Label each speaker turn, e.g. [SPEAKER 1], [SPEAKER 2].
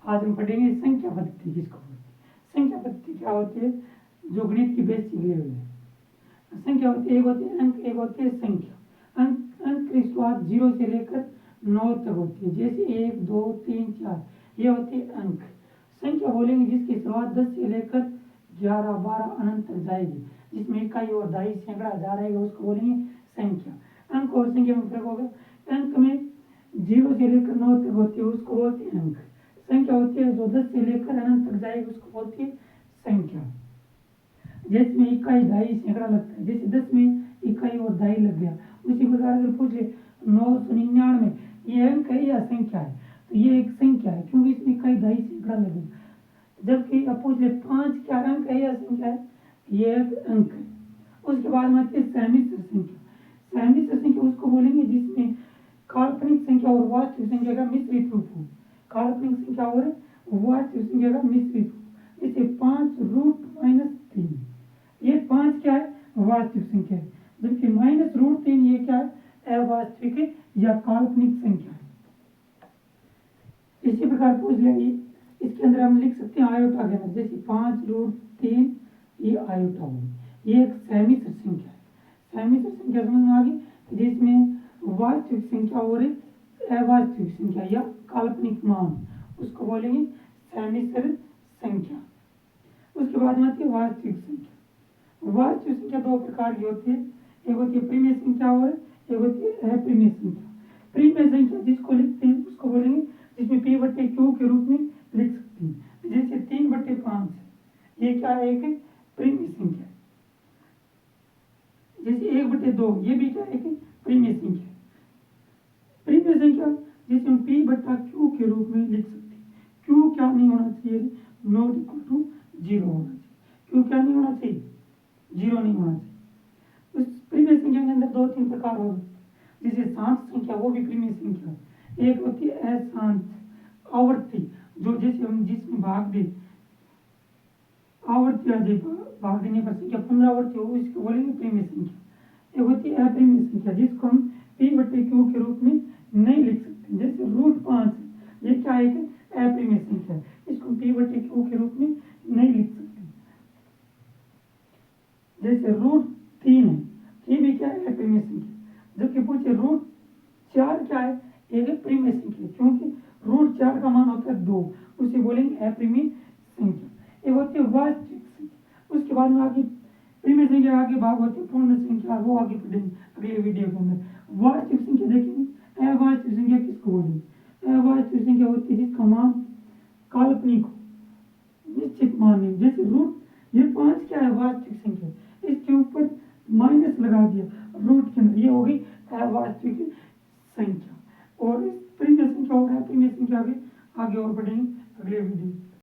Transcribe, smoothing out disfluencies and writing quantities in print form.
[SPEAKER 1] आज हम पढ़ेंगे संख्या पद्धति किसको बोलते हैं। संख्या पद्धति क्या होती है, जो गणित की बेसिक लेवल है। संख्या होती है, एक होती है अंक, एक होती है संख्या। अंक की शुरुआत 0 से लेकर 9 तक होती है, जैसे 1 2 3 4, ये होती है अंक। संख्या बोलेंगे जिसकी शुरुआत 10 से लेकर 11 12 अनंत तक जाएगी, जिसमें इकाई और दहाई सैकड़ा हजार आएगा, उसको बोलेंगे संख्या। अंक और संख्या में फर्क होगा। अंक में 0 से लेकर 9 तक होती है, उसको बोलते हैं अंक। संख्या होती है जो 10 से लेकर अनंत तक जाएगी, उसको बोलती है संख्या। जिसमें इकाई दहाई सैकड़ा लगता है, जैसे 10 में इकाई और दहाई लग गया। उसी प्रकार अगर पूछ ले 999 ये अंक है या संख्या है, तो ये एक संख्या है, क्योंकि इसमें इकाई दहाई सैकड़ा लगेगा। जबकि अब पूछ ले 5 क्या अंक है या संख्या है, ये एक अंक है। उसके बाद में आती है सहमिश्र संख्या। सहमिश्र संख्या उसको बोलेंगे जिसमें काल्पनिक संख्या और वास्तविक संख्या का मिश्रित रूप हो। काल्पनिक संख्या और वास्तविक संख्या का मिश्रित रूप, जैसे 5√-3, ये 5 क्या है, वास्तविक संख्या है, जबकि -√3 ये क्या है, अवास्तविक या काल्पनिक संख्या है। इसी प्रकार पूछ ले, इसके अंदर हम लिख सकते हैं आयोटा के अंदर, जैसे 5√3 ये आयोटा होगी, ये एक सहमिश्र संख्या है। सहमिश्र संख्या समझ में आ गई, जिसमें वास्तविक संख्या और अवास्तविक संख्या या काल्पनिक मान, उसको बोलेंगे सहमिश्र संख्या। उसके बाद में आती है वास्तविक संख्या। वास्तविक संख्या दो प्रकार की होती है, एक होती है परिमेय संख्या और एक होती है अपरिमेय संख्या। परिमेय संख्या जिसको लिखते हैं उसको बोलेंगे जिसमें p/q के रूप में लिख सकते हैं, जैसे 3/5, ये क्या है, एक परिमेय संख्या है। जैसे 1/2, ये भी क्या है, एक परिमेय संख्या है। परिमेय संख्या जिसे हम p/q के रूप में लिख सकते हैं। q क्या नहीं होना चाहिए, ≠0 होना चाहिए। q क्या नहीं होना चाहिए, 0 नहीं होना चाहिए। उस परिमेय संख्या के अंदर 2-3 प्रकार हो सकते हैं, जैसे शांत संख्या, वो भी परिमेय संख्या। एक होती है अशांत आवर्ती, जो जैसे हम जिसमें भाग दे, आवर्ती आदि भाग देने पर संख्या पुनरावर्ती हो, इसको बोलेंगे परिमेय संख्या। एक होती है अपरिमेय संख्या, जिसको हम p/q के रूप में नहीं लिख सकते, जैसे √5, ये क्या है, अपरिमेय संख्या है, इसको हम p/q के रूप में नहीं लिख सकते। जैसे √3 है, ये भी क्या है, अपरिमेय संख्या। जबकि पूछे √4 क्या है, एक परिमेय संख्या, क्योंकि √4 का मान होता है 2, उसे बोलेंगे अपरिमेय संख्या। एक होती है वास्तविक संख्या। उसके बाद में आगे परिमेय संख्या आगे भाग होती है पूर्ण संख्या, वो आगे पढ़ेंगे अगले वीडियो के अंदर। वास्तविक संख्या देखेंगे। अवास्तविक संख्या किसको बोलेंगे, अवास्तविक संख्या होती है जिसका मान काल्पनिक हो, निश्चित मान नहीं, जैसे ये 5 क्या है, वास्तविक संख्या, इसके ऊपर माइनस लगा दिया रूट के अंदर, ये हो गई अवास्तविक संख्या। और परिमेय संख्या और अपरिमेय संख्या आगे और बढ़ेंगे अगले वीडियो।